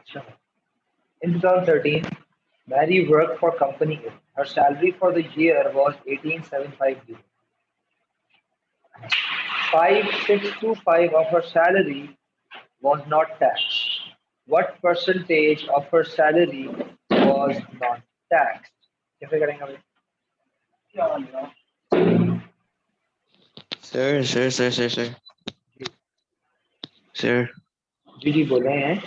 अच्छा, in 2013, Mary worked for company A. Her salary for the year was 18,750. 5,625 of her salary was not taxed. What percentage of her salary was not taxed? कैसे करेंगे भाई? Sir sir जी जी बोले हैं.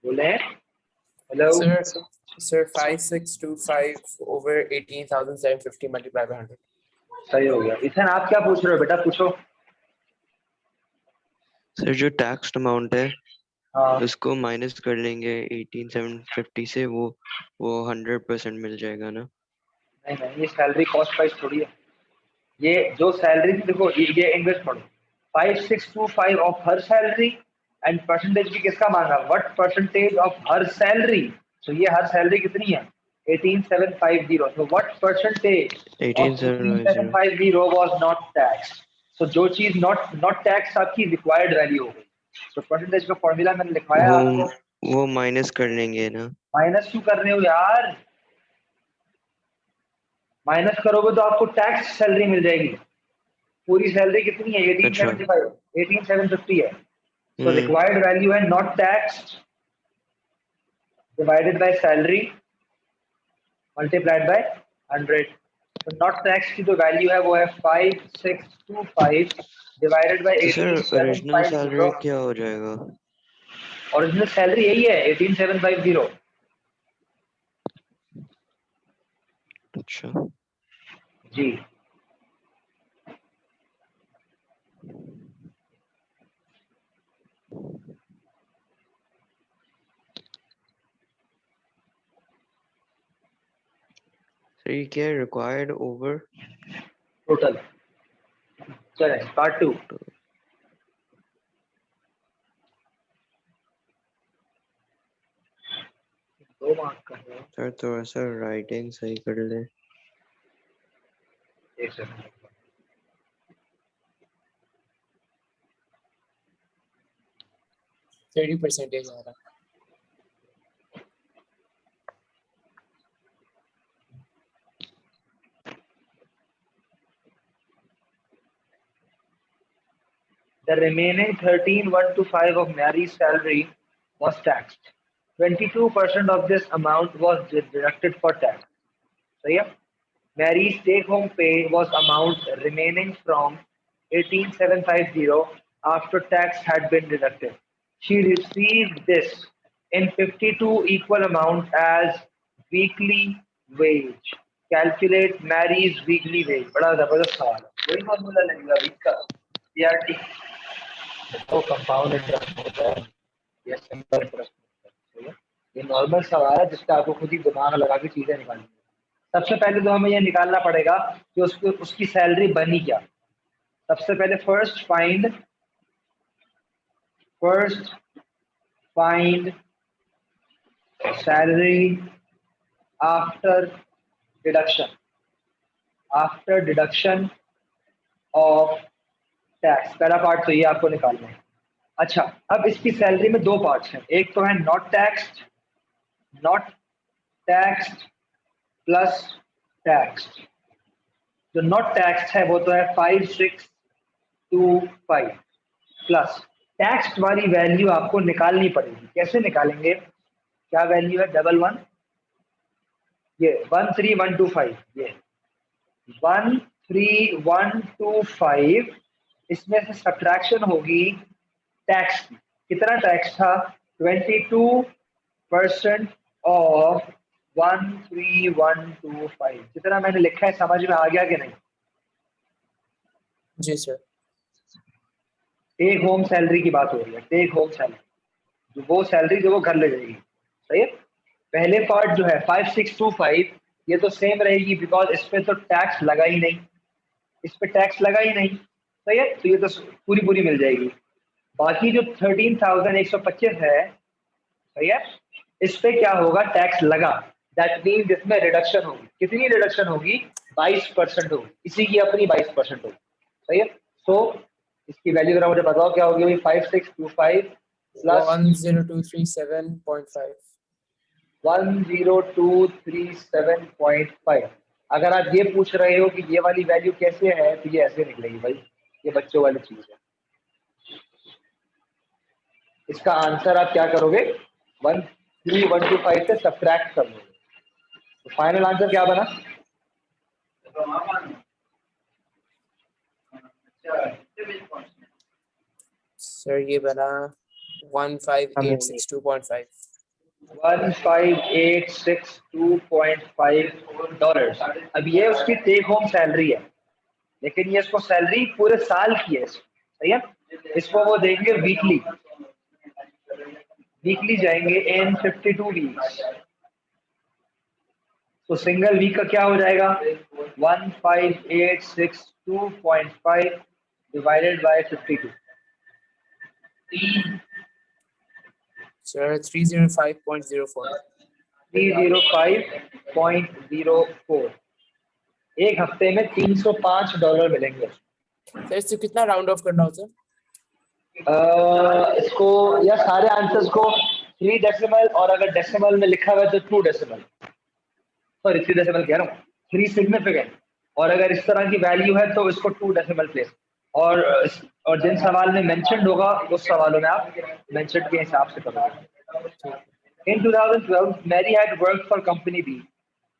बोले हैं. Hello. Sir, 5625 over 18,750 multiplied by 100. सही हो गया. इथन आप क्या पूछ रहे हो बेटा? पूछो. सर जो टैक्स अमाउंट है हाँ. उसको माइनस कर लेंगे 18,750 से, वो 100% मिल जाएगा ना? नहीं नहीं, ये सैलरी कॉस्ट प्राइस थोड़ी है. ये जो सैलरी थी, देखो ये इंग्लिश पढ़ो. 5,625 of her salary and percentage भी किसका मांगा? What percentage of her salary. तो ये हर सैलरी कितनी है? 18,750. तो what percentage of 18,750 18,750 was not tax. तो जो चीज नॉट टैक्स आपकी रिक्वायर्ड वैल्यू हो गई. तो परसेंटेज का फॉर्मूला मैंने लिखवाया आपको. वो माइनस कर लेंगे ना? माइनस क्यों कर रहे हो यार? माइनस करोगे तो आपको टैक्स सैलरी मिल जाएगी. पूरी सैलरी कितनी है? 1875. 18,750 है. तो रिक्वायर्ड वैल्यू है not taxed divided by salary multiplied by 100. तो नॉट टैक्स की जो वैल्यू है वो है 5,625 डिवाइडेड बाय तो सर ओरिजिनल सैलरी 18,750. क्या हो जाएगा? ओरिजिनल सैलरी यही है 18,750. अच्छा. जी. सर ये क्या है? Required over total. चले पार्ट 2. दो मार्क का है. सर थोड़ा सा राइटिंग सही कर ले. एक सेकंड. 30% आ रहा. The remaining 13,125 of Mary's salary was taxed. 22% of this amount was deducted for tax. So yeah, Mary's take-home pay was amount remaining from 18,750 after tax had been deducted. She received this in 52 equal amount as weekly wage. Calculate Mary's weekly wage. बड़ा जबरदस्त सवाल है. वही formula लगेगा week का. CRT. तो compound interest होता है या सिंपल इंटरेस्ट होता है. ये नॉर्मल सवाल है जिसका आपको खुद ही दिमाग लगा के चीजें निकालनी है. सबसे पहले तो हमें ये निकालना पड़ेगा कि उसकी सैलरी बनी क्या. सबसे पहले first find salary after deduction of tax. पहला पार्ट तो ये आपको निकालना है. अच्छा, अब इसकी सैलरी में दो पार्ट्स हैं. एक तो है नॉट टैक्स्ड प्लस टैक्स्ड. जो नॉट टैक्स्ड है वो तो है 5,625 प्लस टैक्स्ड वाली वैल्यू आपको निकालनी पड़ेगी. कैसे निकालेंगे? क्या वैल्यू है? 11 ये 13,125. ये 13,125. इसमें से सब्ट्रैक्शन होगी टैक्स की. कितना टैक्स था? 22% ऑफ 13,125. जितना मैंने लिखा है समझ में आ गया कि नहीं? जी सर. टेक होम सैलरी की बात हो रही है. टेक होम सैलरी, जो वो सैलरी जो वो घर ले जाएगी. सही है. पहले पार्ट जो है 5,625 ये तो सेम रहेगी बिकॉज इस पे तो टैक्स लगा ही नहीं. इस पे टैक्स लगा ही नहीं. सही है. तो ये तो पूरी मिल जाएगी. बाकी जो 13,125 है, सही है, इस पे क्या होगा? टैक्स लगा. दैट मीन्स इसमें रिडक्शन होगी. कितनी रिडक्शन होगी? 22% होगी. इसी की अपनी 22% होगी. सही है. सो इसकी वैल्यू जरा मुझे बताओ क्या होगी भाई 5625 प्लस 10237.5. 10237.5। अगर आप ये पूछ रहे हो कि ये वाली वैल्यू कैसे है तो ये ऐसे निकलेगी भाई, ये बच्चों वाली चीज है। इसका आंसर आप क्या करोगे 13125 से सब्ट्रैक्ट कर लोगे, तो फाइनल आंसर क्या बना? सर ये बना 15862.5. 15862.5 अब ये उसकी टेक होम सैलरी है, लेकिन ये इसको सैलरी पूरे साल की है, सही है। इसको वो देंगे वीकली, वीकली जाएंगे इन 52 वीक्स, तो सिंगल वीक का क्या हो जाएगा 15862.5 डिवाइडेड बाय 52। Sir 305.04. 305.04। एक हफ्ते में $305 मिलेंगे। सर इससे कितना राउंड ऑफ करना होता है? इसको या सारे आंसर्स को 3 डेसिमल, और अगर डेसिमल में लिखा हुआ है तो 2 डेसिमल, सॉरी 3 डेसिमल कह रहा हूँ, 3 सिग्निफिकेंट, और अगर इस तरह की वैल्यू है तो इसको 2 डेसिमल प्लेस, और जिन सवाल में मेंशन्ड होगा उस सवालों में आप मेंशन्ड के हिसाब से करोगे। In 2012, Mary had worked for company B.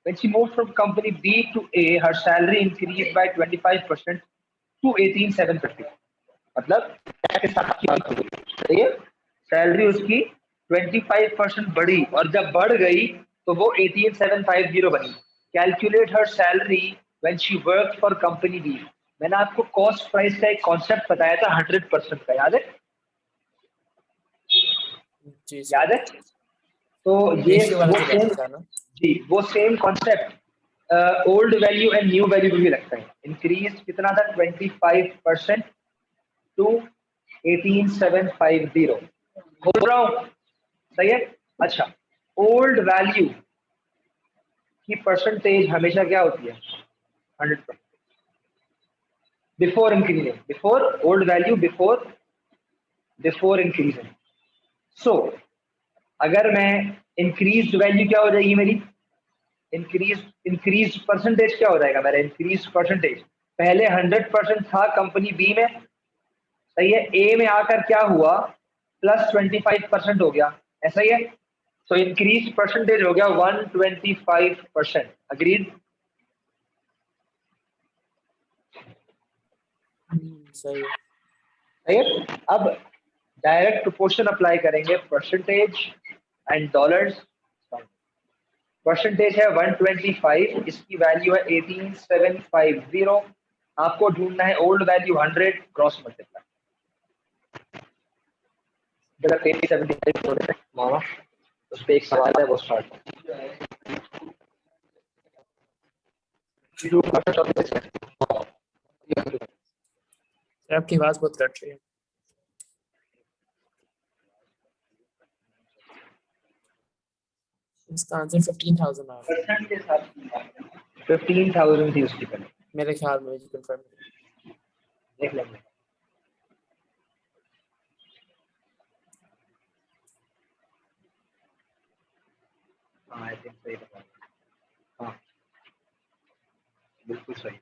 When she moved from company B to A, her salary increased by 25% to 18,750। मतलब के साथ की बात हो गई, सही है। सैलरी उसकी 25% बढ़ी, और जब बढ़ गई तो वो 18750 बनी। Calculate her salary when she work for company B. मैंने आपको कॉस्ट प्राइस का एक कॉन्सेप्ट बताया था 100% का, याद है? जी याद है? तो ये रेशियो वाला वो जो सेम, बताया था ना। जी वो same concept old value and new value पे भी लगता है। इंक्रीज कितना था 25% टू 18750, हो रहा हूँ, सही है। अच्छा, ओल्ड वैल्यू की परसेंटेज हमेशा क्या होती है 100%, before increasing, before old value before increasing. So अगर मैं इंक्रीज वैल्यू क्या हो जाएगी मेरी, इंक्रीज परसेंटेज क्या हो जाएगा मेरा, इंक्रीज परसेंटेज पहले 100% था कंपनी बी में, सही है। ए में आकर क्या हुआ प्लस 25% हो गया, ऐसा ही है। तो इंक्रीज परसेंटेज हो गया 125%। अग्रीड? सही है। सही है। अब डायरेक्ट प्रोपोर्शन अप्लाई करेंगे, परसेंटेज एंड डॉलर्स। परसेंटेज है 125, इसकी वैल्यू है 18750। आपको ढूंढना है ओल्ड वैल्यू 100 क्रॉस मल्टीप्लाई। जरा 75 मामा उस पर एक सवाल है, वो स्टार्ट सर आपकी आवाज बहुत कट रही है। इसका आंसर 15,000 आ रहा है 15,000 थी उसकी पहले, मेरे ख्याल में, मुझे कंफर्म। देख लेंगे। हाँ आई थिंक सही बता, हाँ बिल्कुल सही।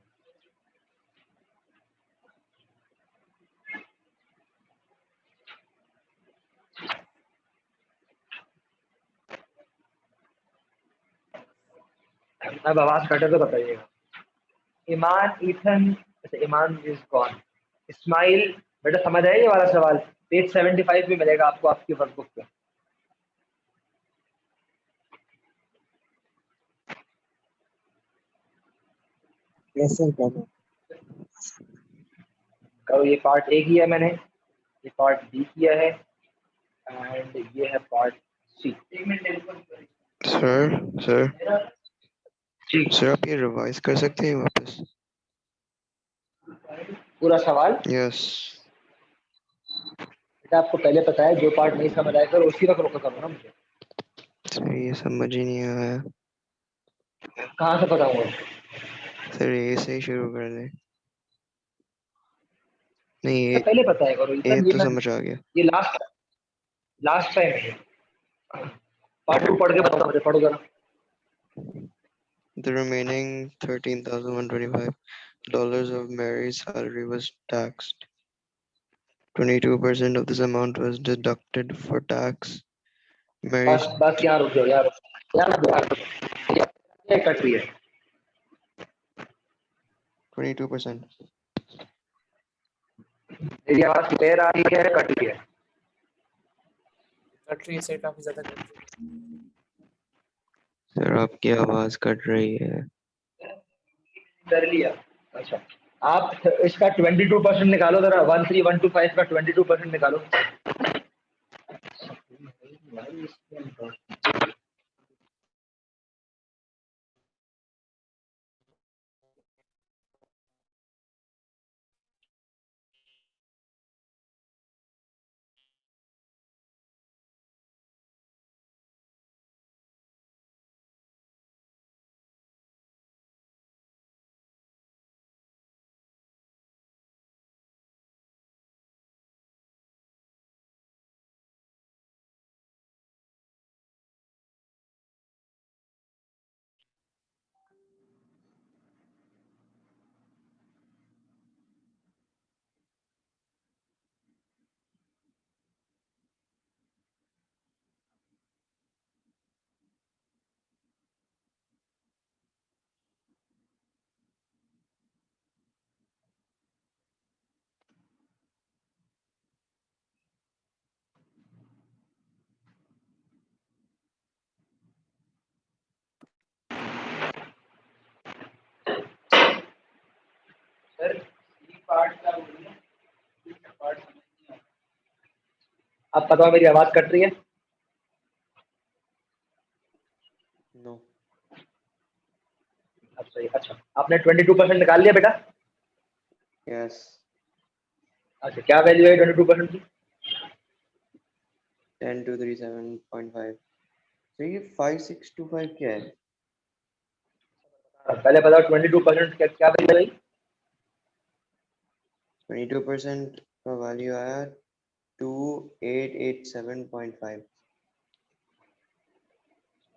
अब आवाज कटे तो बताइएगा। ईमान ईथन, अच्छा ईमान इज गॉन। इस्माइल, बेटा समझ आया ये वाला सवाल, पेज 75 में मिलेगा आपको आपकी वर्कबुक पे। कैसे करूं? करो, ये पार्ट ए किया है मैंने, ये पार्ट बी किया है, एंड ये है पार्ट सी। सर सर जी सर आप ये रिवाइज कर सकते हैं वापस? पूरा सवाल यस। बेटा आपको पहले पता है, जो पार्ट नहीं समझ आया सर उसी वक्त रोका करो ना मुझे। सर ये समझ ही नहीं आया। कहाँ से पता हुआ? सर ए से ही शुरू कर दें। नहीं तो पहले बताया करो ये ईसन, ये तो मैं समझ आ गया। ये लास्ट टाइम है। पार्ट 2 पढ़ के बताओ मुझे, पढ़ो जरा। The remaining $13,125 of Mary's salary was taxed. 22% of this amount was deducted for tax. Mary's बस यहाँ रुक जाओ यार, यार ये कट रही है। 22%. मेरी आवाज क्लियर आ रही है, कट रही है? कट रही से काफी ज्यादा कट रही है। सर आपकी आवाज कट रही है। कर लिया। अच्छा, आप इसका 22% निकालो जरा, 13,125 का 22% निकालो। सर सी पार्ट का पार्ट अब बताओ, मेरी आवाज कट रही है? No. अच्छा, आपने 22% निकाल लिया बेटा? Yes. अच्छा, क्या वैल्यू है 22% की? 10237.5. तो ये 5625 क्या है? पहले बताओ 22% क्या क्या वैल्यू है? 22% का वैल्यू आया 2887.5.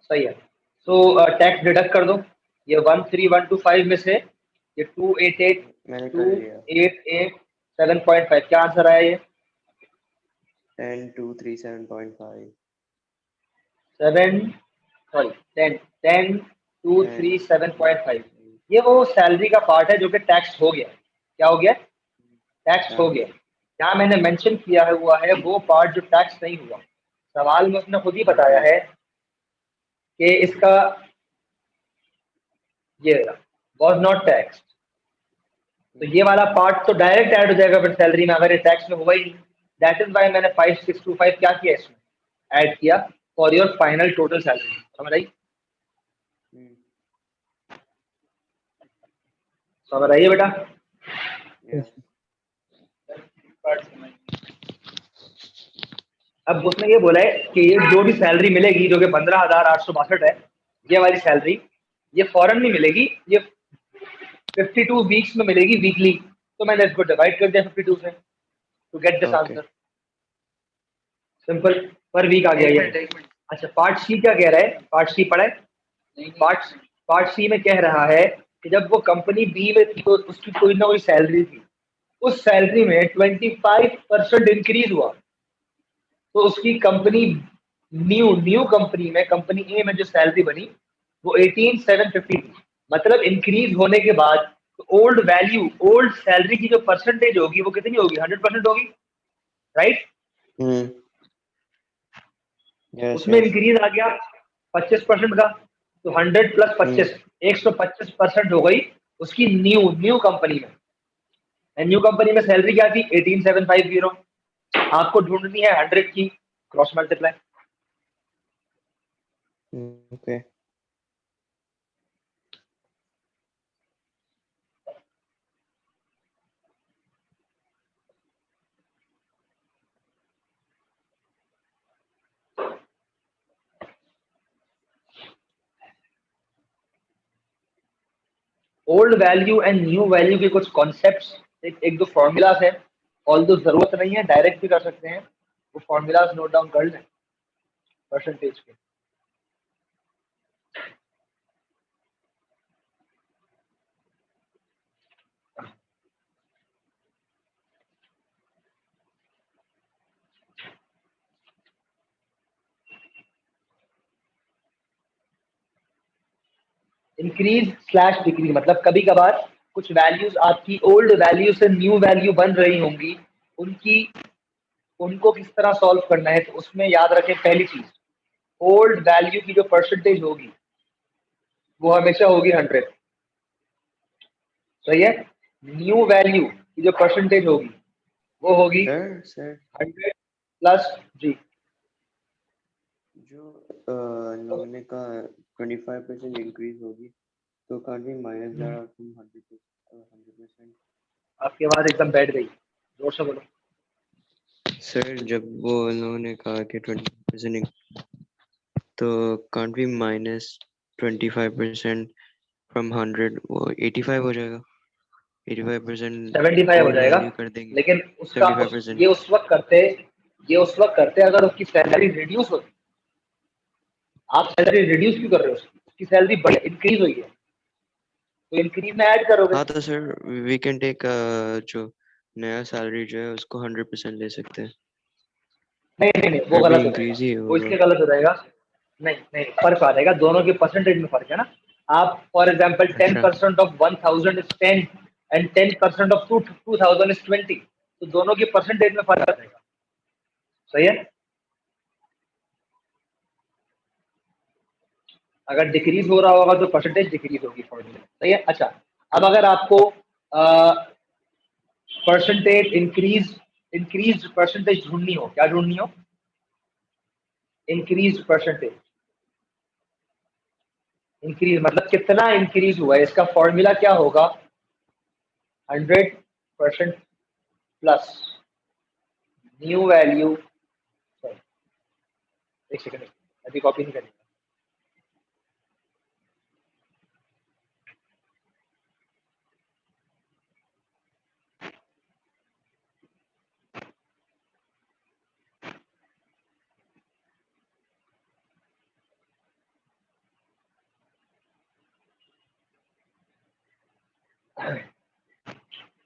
सही है। तो टैक्स डिडक्ट कर दो, ये 13,125 में से ये मैंने कर लिया 2887.5, क्या आंसर आया ये? 10237.5. 10,237.5। ये वो सैलरी का पार्ट है जो कि टैक्स हो गया। क्या हो गया? टैक्स हो गया। यहाँ मैंने मेंशन किया हुआ है वो पार्ट जो टैक्स नहीं हुआ। सवाल में उसने खुद ही बताया है कि इसका ये वॉज नॉट टैक्स, तो ये वाला पार्ट तो डायरेक्ट ऐड हो जाएगा फिर सैलरी में, अगर ये टैक्स में हुआ ही नहीं। दैट इज वाई मैंने 5625 क्या किया इसमें ऐड किया for your final total salary. समझ आई? समझ आइए बेटा? Yes. अब उसने ये बोला है कि ये जो भी सैलरी मिलेगी जो कि 15,862 है, ये वाली सैलरी ये फॉरन नहीं मिलेगी, ये 52 वीक्स में मिलेगी वीकली। तो मैंने इसको डिवाइड कर दिया 52 से to get this Okay. Answer. Simple, पर वीक आ गया ये। अच्छा, पार्ट सी क्या कह रहा है? पार्ट सी पढ़ा है? पार्ट सी में कह रहा है कि जब वो कंपनी बी में थी तो उसकी कोई ना कोई सैलरी थी, उस सैलरी में 25% इंक्रीज हुआ, तो उसकी कंपनी न्यू कंपनी में, कंपनी ए में जो सैलरी बनी वो 18,750 थी। मतलब इंक्रीज होने के बाद ओल्ड वैल्यू, ओल्ड सैलरी की जो परसेंटेज होगी वो कितनी होगी? 100% होगी, राइट? Hmm. Yes. उसमें Yes. इंक्रीज आ गया 25% का, तो 100 प्लस 25 125% हो गई उसकी न्यू कंपनी में। न्यू कंपनी में सैलरी क्या थी? 18,750। आपको ढूंढनी है 100 की cross multiply. Okay. Old value and new value के कुछ कॉन्सेप्ट्स, एक दो फॉर्मूलाज है ऑल्दो जरूरत नहीं है, डायरेक्ट भी कर सकते हैं, वो फॉर्मूलाज नोट डाउन कर लें परसेंटेज के। इंक्रीज स्लैश डिक्रीज मतलब कभी कभार कुछ वैल्यूज आपकी ओल्ड वैल्यू से न्यू वैल्यू बन रही होंगी, उनकी उनको किस तरह सॉल्व करना है। तो उसमें याद रखें पहली चीज, ओल्ड वैल्यू की जो परसेंटेज होगी वो हमेशा होगी 100, सही है। न्यू वैल्यू की जो परसेंटेज होगी वो होगी सर 100 प्लस जी। जो इन्होंने कहा 25% इंक्रीज होगी, तो can't be minus that out from 100%। आपकी आवाज एकदम बैठ गई, जोर से बोलो। सर जब वो उन्होंने कहा कि 20% तो कांट बी माइनस 25% फ्रॉम 100, वो 85 हो जाएगा। 85% 75 हो ओल्ड जाएगा, वैल्यू कर देंगे। लेकिन उसका 75%। ये उस वक्त करते अगर उसकी सैलरी रिड्यूस होती। आप सैलरी रिड्यूस क्यों कर रहे हो? उसकी सैलरी बढ़ इंक्रीज हुई है, तो इंक्रीज में ऐड करोगे। हाँ तो सर वी कैन टेक जो नया सैलरी जो है उसको 100% ले सकते हैं, नहीं नहीं नहीं, वो फिर भी गलत हो जाएगा, इंक्रीज ही वो होगा। इसलिए गलत हो जाएगा। नहीं नहीं, फर्क आ जाएगा, दोनों के परसेंटेज में फर्क है ना। आप फॉर एग्जाम्पल अच्छा 10% of 1000 is 10 and 10% of 2000 is 20, तो दोनों के परसेंटेज में फर्क आ जाएगा, सही है। अगर डिक्रीज हो रहा होगा तो परसेंटेज डिक्रीज होगी फॉर्मूला, सही है। अच्छा, अब अगर आपको परसेंटेज इंक्रीज परसेंटेज ढूंढनी हो, क्या ढूंढनी हो? Increase percentage. इंक्रीज मतलब कितना इंक्रीज हुआ है, इसका फॉर्मूला क्या होगा? 100% प्लस न्यू वैल्यू। एक सेकंड, अभी कॉपी नहीं करनी।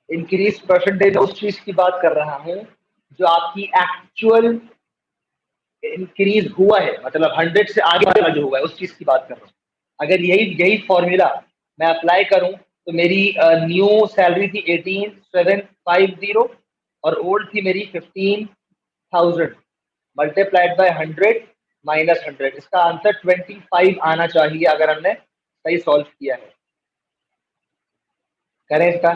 इंक्रीज परसेंटेज उस चीज की बात कर रहा हूं जो आपकी एक्चुअल इंक्रीज हुआ है, मतलब 100 से आगे वाला जो हुआ है उस चीज की बात कर रहा हूँ। अगर यही यही फॉर्मूला मैं अप्लाई करूं तो मेरी न्यू सैलरी थी 18750 और ओल्ड थी मेरी 15000 मल्टीप्लाइड बाय 100 माइनस 100, इसका आंसर 25 आना चाहिए अगर हमने सही सॉल्व किया है। करें इसका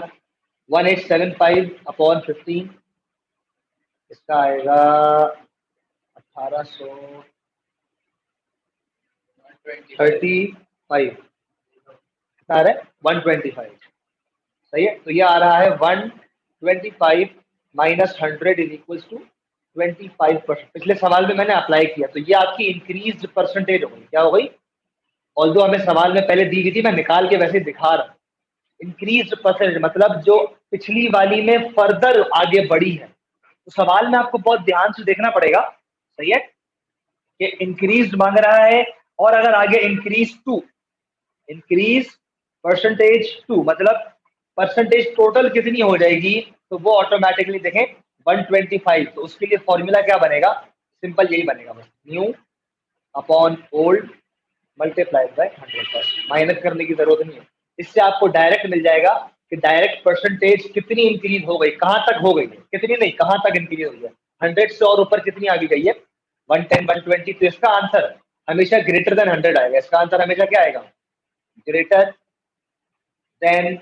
1875 अपॉन 15, इसका आएगा 1835, कितना आ रहा है? 125, सही है। तो ये आ रहा है 125 माइनस 100 इज इक्वल टू 25%। पिछले सवाल में मैंने अप्लाई किया, तो ये आपकी इंक्रीज परसेंटेज हो गई। क्या हो गई? ऑल्दो हमें सवाल में पहले दी गई थी, मैं निकाल के वैसे दिखा रहा हूँ। इंक्रीज परसेंटेज मतलब जो पिछली वाली में फर्दर आगे बढ़ी है। तो सवाल में आपको बहुत ध्यान से देखना पड़ेगा, सही है, कि इंक्रीज मांग रहा है और अगर आगे इंक्रीज परसेंटेज 2 मतलब परसेंटेज टोटल कितनी हो जाएगी, तो वो ऑटोमेटिकली देखें 125। तो उसके लिए फॉर्मूला क्या बनेगा? सिंपल यही बनेगा, बस new upon old multiplied by 100%, minus करने की जरूरत नहीं है। इससे आपको डायरेक्ट मिल जाएगा कि डायरेक्ट परसेंटेज कितनी इंक्रीज हो गई, कहां तक हो गई है, कितनी नहीं कहां तक इंक्रीज हो गई है। 100 से और ऊपर कितनी आगे गई है? 110 120। तो इसका आंसर हमेशा ग्रेटर देन 100 आएगा। इसका आंसर हमेशा क्या आएगा? ग्रेटर देन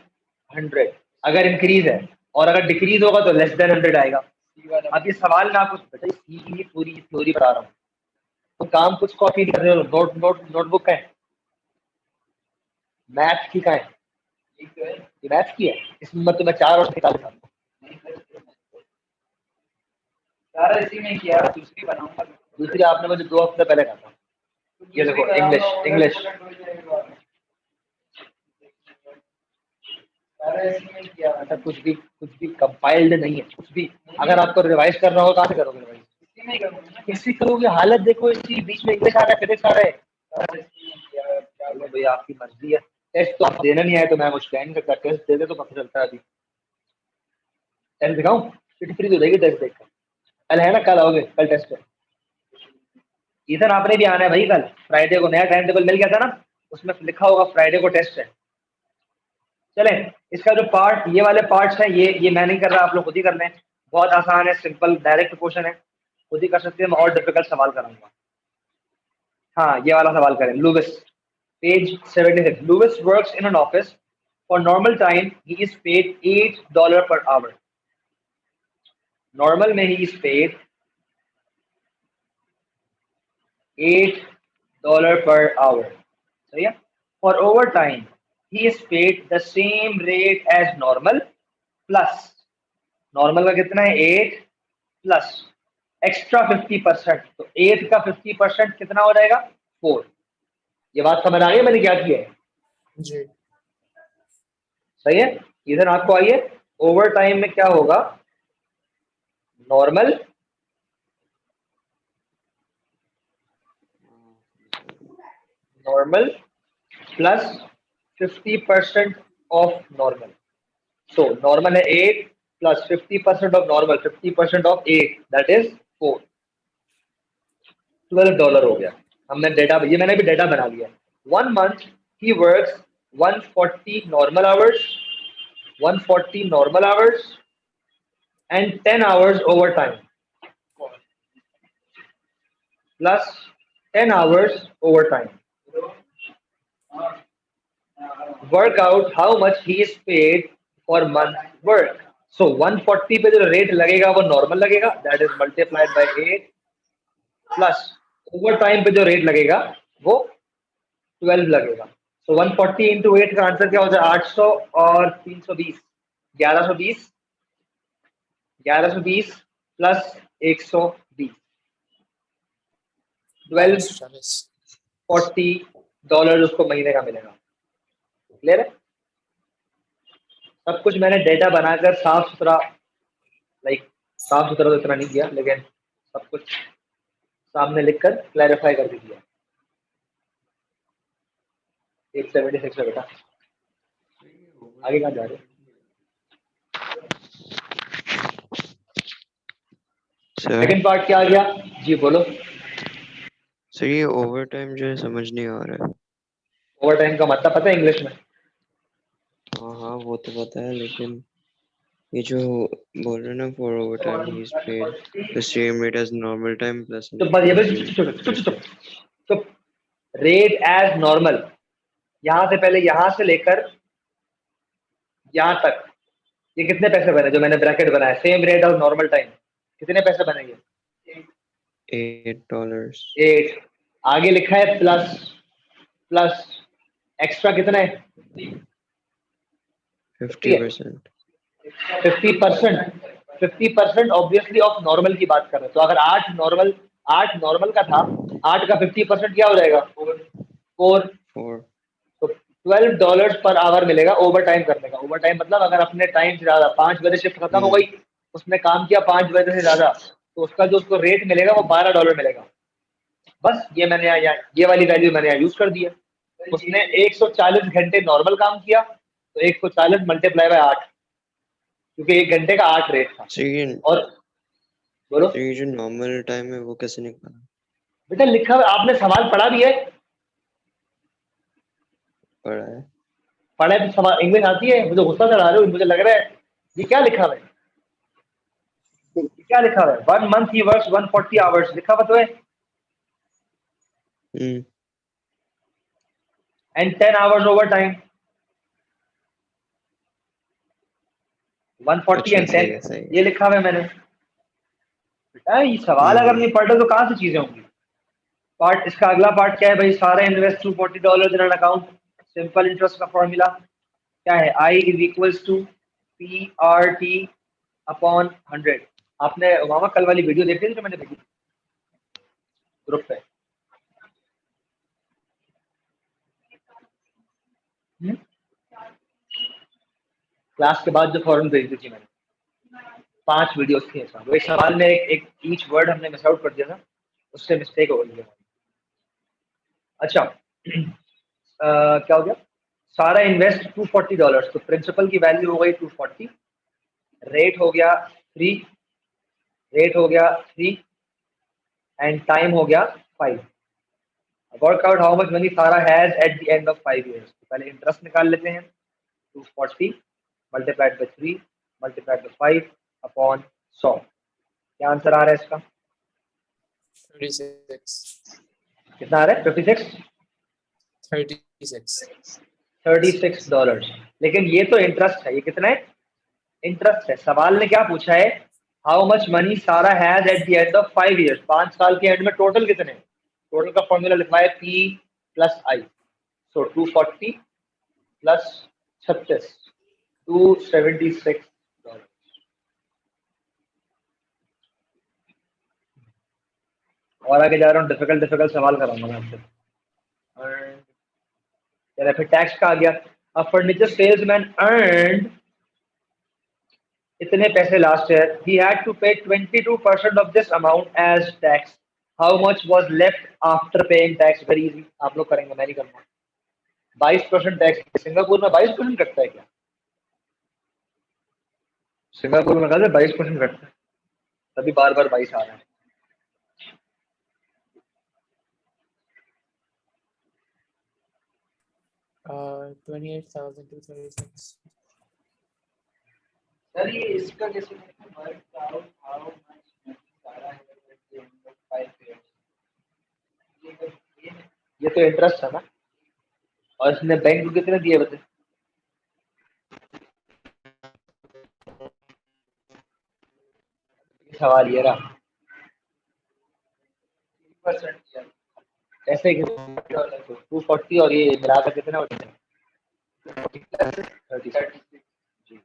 100 अगर इंक्रीज है, और अगर डिक्रीज होगा तो लेस देन 100 आएगा। अब ये सवाल में आपको बेटा सीधी पूरी थ्योरी बता रहा हूँ, तो काम कुछ कॉपी कर रहे हो, नोटबुक का है, मैथ की का है, ये मैथ की है, इसमें मैं तुम्हें 4 और निकाल देता हूँ। सारा इसी में किया, दूसरी बनाऊंगा। दूसरी आपने मुझे 2 हफ्ते पहले कहा था। ये देखो इंग्लिश। ऐसा कुछ भी कंपाइल्ड नहीं है, कुछ भी। अगर आपको रिवाइज करना हो कहाँ से करोगे रिवाइज? कैसे करोगे? हालत देखो इसकी, बीच में इंग्लिश आ रहा है, फिजिक्स आ रहा है। चलो भैया आपकी मर्जी है। टेस्ट तो आप देना नहीं आए तो मैं कुछ कह नहीं सकता, टेस्ट दे दे तो पता चलता है। अभी टेस्ट दिखाऊं? फिर फ्री हो जाएगी टेस्ट देखकर। कल है ना, कल आओगे, कल टेस्ट है। इधर आपने भी आना है भाई, कल फ्राइडे को नया टाइम टेबल मिल गया था ना, उसमें लिखा होगा फ्राइडे को टेस्ट है। चले, इसका जो पार्ट, ये वाले पार्ट्स हैं, ये मैं नहीं कर रहा, आप लोग खुद ही कर लें। बहुत आसान है, सिंपल डायरेक्ट क्वेश्चन है, खुद ही कर सकते हैं। मैं और डिफिकल्ट सवाल कराऊंगा। हाँ, ये वाला सवाल करें। Lewis, page 76। Lewis works in an office for normal time, he is paid $8 per hour. Normal में he is paid $8 per hour. सही है। For overtime, he is paid the same rate as normal plus, normal का कितना है 8 plus extra 50%, तो 8 का 50% कितना हो जाएगा 4। ये बात समझ आ गई मैंने क्या किया है? जी। सही है। इधर आपको आइए, ओवर टाइम में क्या होगा, normal normal plus 50% of normal. So normal है 8 plus 50% of normal, 50% of 8 that is 4। $12 हो गया। हमने डेटा, ये मैंने भी डेटा बना लिया। 1 month he works 140 normal hours, 140 normal hours and 10 hours overtime plus 10 hours overtime. Work out how much he is paid for month work. So 140 pay जो rate लगेगा वो नॉर्मल लगेगा, that is multiplied by 8 plus overtime pay जो rate लगेगा वो 12 लगेगा। तो 140 into 8 का आंसर क्या हो जाए 800 और 320 1120, 1120 प्लस 120 1240। $1240 उसको महीने का मिलेगा। क्लियर है? सब कुछ मैंने डेटा बनाकर साफ सुथरा, लाइक साफ सुथरा तो इतना नहीं किया, लेकिन सब कुछ सामने लिखकर क्लैरिफाई कर दिया। 876 है बेटा, आगे कहाँ जा रहे हो? सर सेकंड पार्ट क्या आ गया जी, बोलो। सर ये ओवर टाइम जो है समझ नहीं आ रहा है। ओवर टाइम का मतलब पता है इंग्लिश में? हाँ हाँ वो तो पता है, लेकिन ये जो बोल रहे हैं ना for overtime he is paid the same rate as normal time plus तो बस ये बस चुप चुप चुप चुप। रेट एज नॉर्मल, यहां से पहले, यहां से लेकर यहां तक, ये कितने पैसे बने जो मैंने ब्रैकेट बनाया? Same rate of normal time, कितने पैसे बनेंगे? $8। 8। आगे लिखा है प्लस, प्लस एक्स्ट्रा कितना है? 50 है। 50%। 50%, 50% ऑब्वियसली ऑफ नॉर्मल की बात कर रहे हैं। तो अगर 8 नॉर्मल का था, 8 का 50% क्या हो जाएगा 4। 4। तो $12 पर आवर मिलेगा ओवर टाइम करने का। ओवर टाइम मतलब अगर अपने टाइम से ज्यादा, 5 बजे शिफ्ट खत्म हो गई, उसने काम किया 5 बजे से ज्यादा, तो उसका जो उसको रेट मिलेगा वो $12 मिलेगा। बस ये मैंने यहाँ, ये वाली वैल्यू मैंने यहाँ यूज कर दिया। उसने 140 घंटे नॉर्मल काम किया, तो 140 मल्टीप्लाई बाय 8, क्योंकि 1 घंटे का 8 रेट था। सर ये और बोलो सर ये जो नॉर्मल टाइम है वो कैसे निकाला? बेटा, लिखा हुआ आपने, सवाल पढ़ा भी है? पढ़ा है। पढ़ा है तो सवाल इंग्लिश आती है? मुझे गुस्सा चढ़ा रहे हो, मुझे लग रहा है ये क्या लिखा हुआ है, ये क्या लिखा हुआ है? 1 month ही वर्क्स 140 आवर्स लिखा हुआ तो है, हम्म एंड 10 आवर्स ओवर टाइम। 140 अच्छा एंड सही 10, है सही है। ये लिखा हुआ है मैंने। बेटा ये सवाल अगर हम्म नहीं पढ़ रहे तो कहाँ से चीजें होंगी? पार्ट, इसका अगला पार्ट क्या है भाई? Sarah invest $240 in an account. Simple interest का फॉर्मूला क्या है? I is equals to PRT upon 100। आपने मामा कल वाली वीडियो देखी थी जो मैंने देखी ग्रुप पे? क्लास के बाद जो फॉरन भेज दी थी मैंने, 5 वीडियोस थी ऐसा। वो एक सवाल में एक ईच वर्ड हमने मिस आउट कर दिया था, उससे मिस्टेक हो गई है। अच्छा क्या हो गया? सारा इन्वेस्ट $240, तो प्रिंसिपल की वैल्यू हो गई 240, रेट हो गया 3, रेट हो गया 3 एंड टाइम हो गया 5। Work out how much money Sarah has at the end of 5 years। तो पहले इंटरेस्ट निकाल लेते हैं। 240 multiplied by 3 multiplied by 5 upon 100। क्या आंसर आ रहा है इसका? 36 कितना आ रहा है? 56 $36। लेकिन ये तो इंटरेस्ट है। ये कितना है? इंटरेस्ट है। सवाल ने क्या पूछा है? How much money Sarah has at the end of 5 years। 5 साल के एंड में टोटल कितने? टोटल का फॉर्मूला लिखा है P प्लस आई। सो 240 प्लस 36 $276। और आगे जा रहा हूँ, डिफिकल्ट सवाल कराऊंगा मैं आपसे। चलिए फिर टैक्स का आ गया। अ फर्नीचर सेल्समैन अर्नड इतने पैसे last year, he had to pay 22% of this amount as tax. How much was left after paying tax? Very easy, आप लोग करेंगे, मैं नहीं करूंगा। 22% टैक्स। सिंगापुर में 22% कटता है क्या? सिंगापुर में कहते 22% कटता है, तभी बार बार 22 आ रहा है। uh 28,236 सर ये इसका कैसे work out how much money सारा है at the end of 5 years? ये तो इंटरेस्ट है ना, और इसने बैंक को कितने दिए बता? सवाल ये रहा। 3% दिया। ऐसे 240 और ये मिलाकर कितना होता है? 36। जी।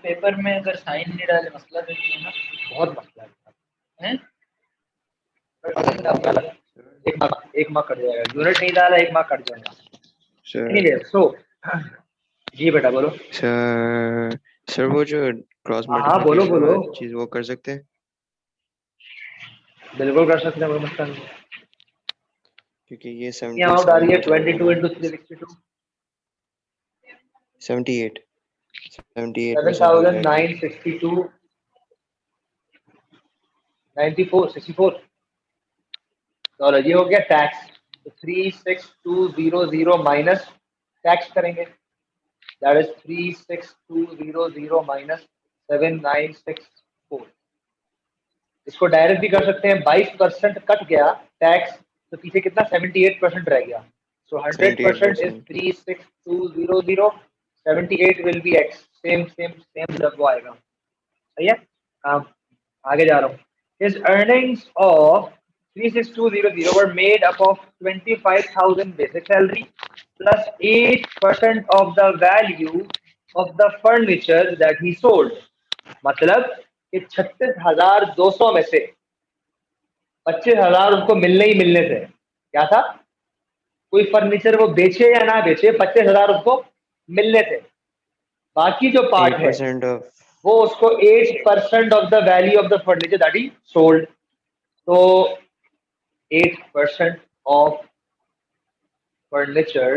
पेपर में अगर साइन नहीं डाले मसला तो नहीं है ना? बहुत मसला है। हैं? एक मार्क कट जाएगा। यूनिट नहीं डाला, एक मार्क कट जाएगा। सर एनीवे सो जी बेटा बोलो। सर वो जो क्रॉस हाँ बोलो मल्टीप्लिकेशन बोलो। वाली चीज वो कर सकते हैं? बिल्कुल कर सकते हैं, कोई मसला नहीं। क्योंकि ये अमाउंट आ रही है 77 22 into 362, 78 78% एग्जैक्टली। 7,962 94 64 डॉलर। ये हो गया टैक्स। तो 36200 माइनस टैक्स करेंगे, दैट इज 36200 माइनस 7964। इसको डायरेक्ट भी कर सकते हैं। 22% कट गया टैक्स, तो पीछे कितना? 78% रह गया। सो 100% is 78%। 36200, 78 will be x. Same जब वो आएगा। सही है। हाँ, आगे जा रहा हूँ। His earnings of 36200 were made up of 25,000 basic salary plus 8% of the value of the furniture that he sold। मतलब कि 36,200 में से 25,000 उनको मिलने ही मिलने थे। क्या था? कोई फर्नीचर वो बेचे या ना बेचे, 25,000 उसको मिलने थे। बाकी जो पार्ट है 8% ऑफ वो उसको 8% of the value of the furniture that he sold. तो 8% ऑफ फर्नीचर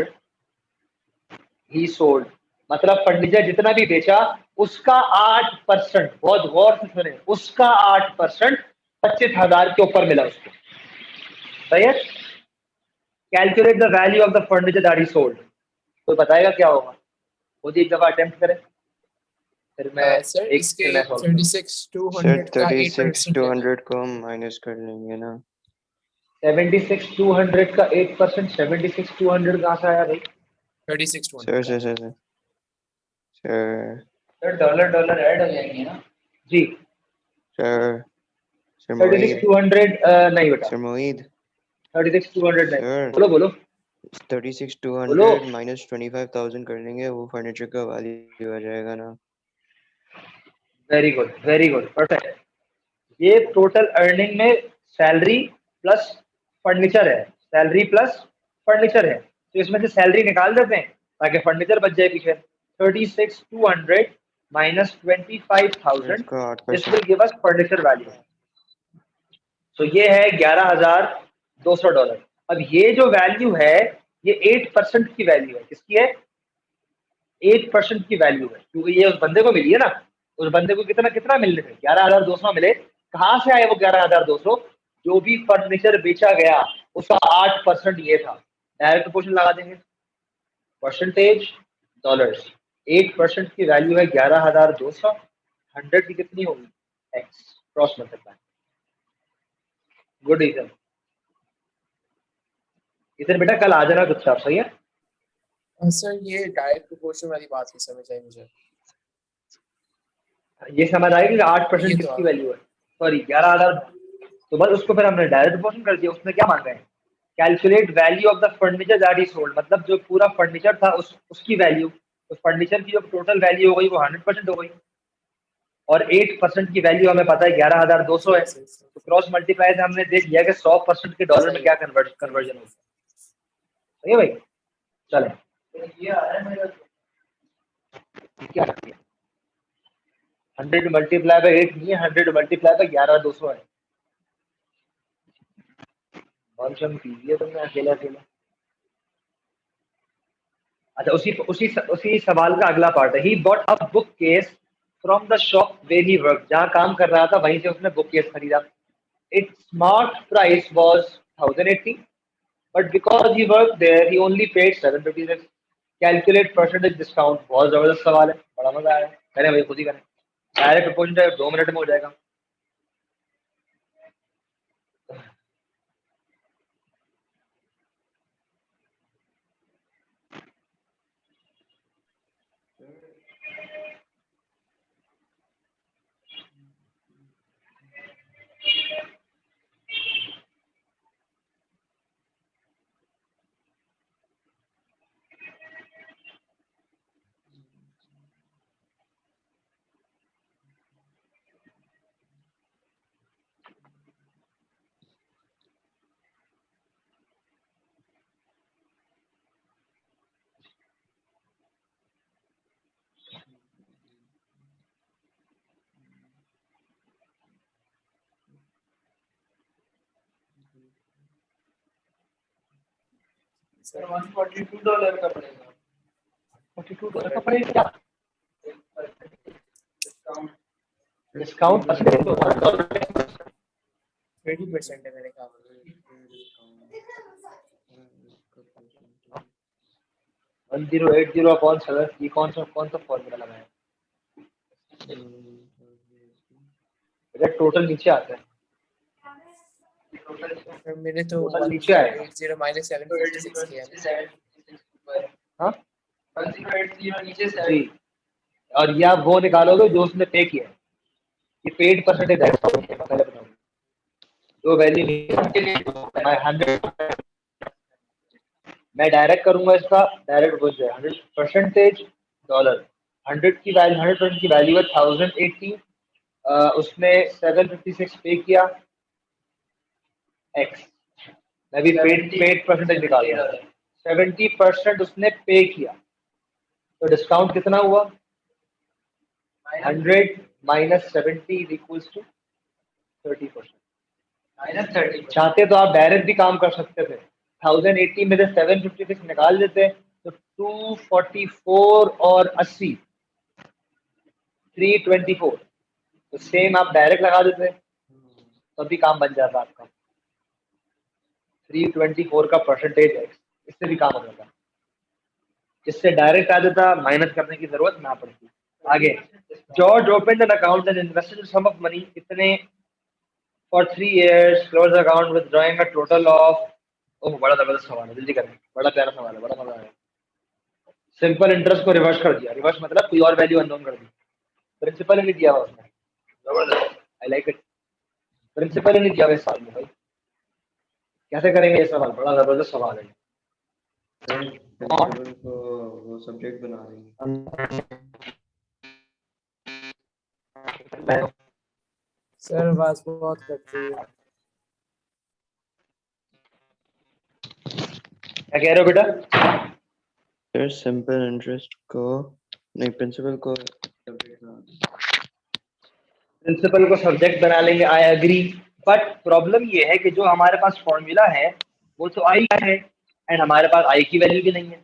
ही सोल्ड, मतलब फर्नीचर जितना भी बेचा उसका 8%, बहुत गौर से सुने, उसका 8% 25,000 के ऊपर मिला उसको। सही है। Calculate the value of the furniture that he sold. कोई बताएगा क्या होगा? खुद ही एक दफा अटेम्प्ट करें, फिर मैं सर इसके फिर मैं सॉल्व करूंगा। 36,200 का 8% लेना है। 36,200 को हम माइनस कर लेंगे ना। 76,200 का 8%, 76,200 कहाँ से आया भाई? 36,200 sir sir sir sir sir dollar dollar add हो जाएंगे ना? जी। सर सर 36,200 नहीं बेटा, सर मोईद 36,200 नहीं। सर बोलो बोलो 36,200 माइनस 25,000 कर लेंगे, वो फर्नीचर का वैल्यू आ जाएगा ना। Very good perfect. ये टोटल अर्निंग में सैलरी प्लस फर्नीचर है, सैलरी प्लस फर्नीचर है, तो इसमें से सैलरी निकाल देते हैं ताकि फर्नीचर बच जाए पीछे। 36,200 minus 25,000, इसका this 8%। will give us furniture value. तो ये है $11,200। अब ये जो वैल्यू है ये 8% की वैल्यू है। किसकी है? 8% की वैल्यू है, क्योंकि ये उस बंदे को मिली है ना। उस बंदे को कितना कितना मिलने थे? 11,200 मिले। कहाँ से आए वो 11,200? जो भी फर्नीचर बेचा गया उसका 8% ये था। डायरेक्ट क्वेश्चन लगा देंगे, परसेंटेज डॉलर्स। 8% की वैल्यू है 11,200। 100 की कितनी होगी? X, cross multiply. Good reason. इधर बेटा कल आ जाना चुपचाप, सही है? सर ये डायरेक्ट प्रोपोर्शन वाली बात नहीं समझ आई मुझे। ये समझ आएगी कि 8% ये तो किसकी वैल्यू है? सॉरी 11,000। तो बस उसको फिर हमने डायरेक्ट प्रोपोर्शन कर दिया। उसमें क्या मांग रहे हैं? Calculate value of the furniture that is sold, मतलब जो पूरा फर्नीचर था उसकी वैल्यू। तो फर्नीचर की जो टोटल वैल्यू हो गई वो 100% हो गई, और 8% की वैल्यू हमें पता है 11,200 है। तो क्रॉस मल्टीप्लाई से हमने देख लिया कि 100% के डॉलर में क्या कन्वर्जन होगा। सही है भाई? चले, ये आ रहा है मेरा क्या 100 मल्टीप्लाई बाई 8 नहीं है, 100 मल्टीप्लाई बाई 11,200 है। फंक्शन कीजिए तुमने अकेला अकेला। अच्छा, उसी उसी उसी सवाल का अगला पार्ट है। He bought a bookcase from the shop where he work, जहाँ काम कर रहा था वहीं से उसने बुक केस खरीदा। It's smart price was 1080, but because he work there he only paid 756। Calculate percentage discount. बहुत जबरदस्त सवाल है, बड़ा मजा आया। करें भाई, खुद ही करें। डायरेक्ट प्रपोजल 2 मिनट में हो जाएगा। सर $142 का पड़ेगा। $42 का पड़ेगा क्या? डिस्काउंट डिस्काउंट 20% है मेरे ख्याल में। 1080 अपॉन 7। ये कौन सा फॉर्मूला लगाया? टोटल नीचे आता है। सर मेरे तो टोटल नीचे आएगा। 180 minus 756 किया है। हाँ 1080 नीचे से जी, और या वो निकालोगे जो उसने पे किया है। ये पेड परसेंटेज है, पहले बताओ। जो वैल्यू मैं 100, मैं डायरेक्ट करूंगा इसका, डायरेक्ट बोल जाए 100% डॉलर। 100 की वैल्यू, 100% की वैल्यू है 1080। उसने 756 पे किया एक्स। मैं भी पेड परसेंटेज निकाल रहा हूं। 70% उसने पे किया, तो डिस्काउंट कितना हुआ? 100 माइनस 70 इक्वल्स टू 30%। -30। चाहते तो आप डायरेक्ट भी काम कर सकते थे। 1080 में से 756 निकाल देते तो 244 और 80 324, तो सेम आप डायरेक्ट लगा देते तो भी काम बन जाता आपका। 324 का परसेंटेज है, इससे भी काम हो जाता। इससे डायरेक्ट आ जाता, माइनस करने की जरूरत ना पड़ती। आगे, George open an account and invested sum of money. कितने? For 3 years, close account with drawing a total of. ओह, बड़ा जबरदस्त सवाल है, जल्दी करें। बड़ा प्यारा सवाल है, बड़ा मजा आया। सिंपल इंटरेस्ट को रिवर्स कर दिया। रिवर्स मतलब कोई और वैल्यू अननोन कर दी। प्रिंसिपल ही नहीं दिया हुआ उसने। जबरदस्त, आई लाइक इट। प्रिंसिपल ही नहीं दिया हुआ इस सवाल में भाई। कैसे करेंगे ये सवाल? बड़ा जबरदस्त सवाल है। प्रिंसिपल को वो सब्जेक्ट बना देंगे। सर आवाज बहुत कट रही है। क्या कह रहे हो बेटा? सर सिंपल इंटरेस्ट को नहीं प्रिंसिपल को प्रिंसिपल को सब्जेक्ट बना लेंगे, आई एग्री, बट प्रॉब्लम ये है कि जो हमारे पास फॉर्मूला है वो तो आई का है एंड हमारे पास आई की वैल्यू भी नहीं है,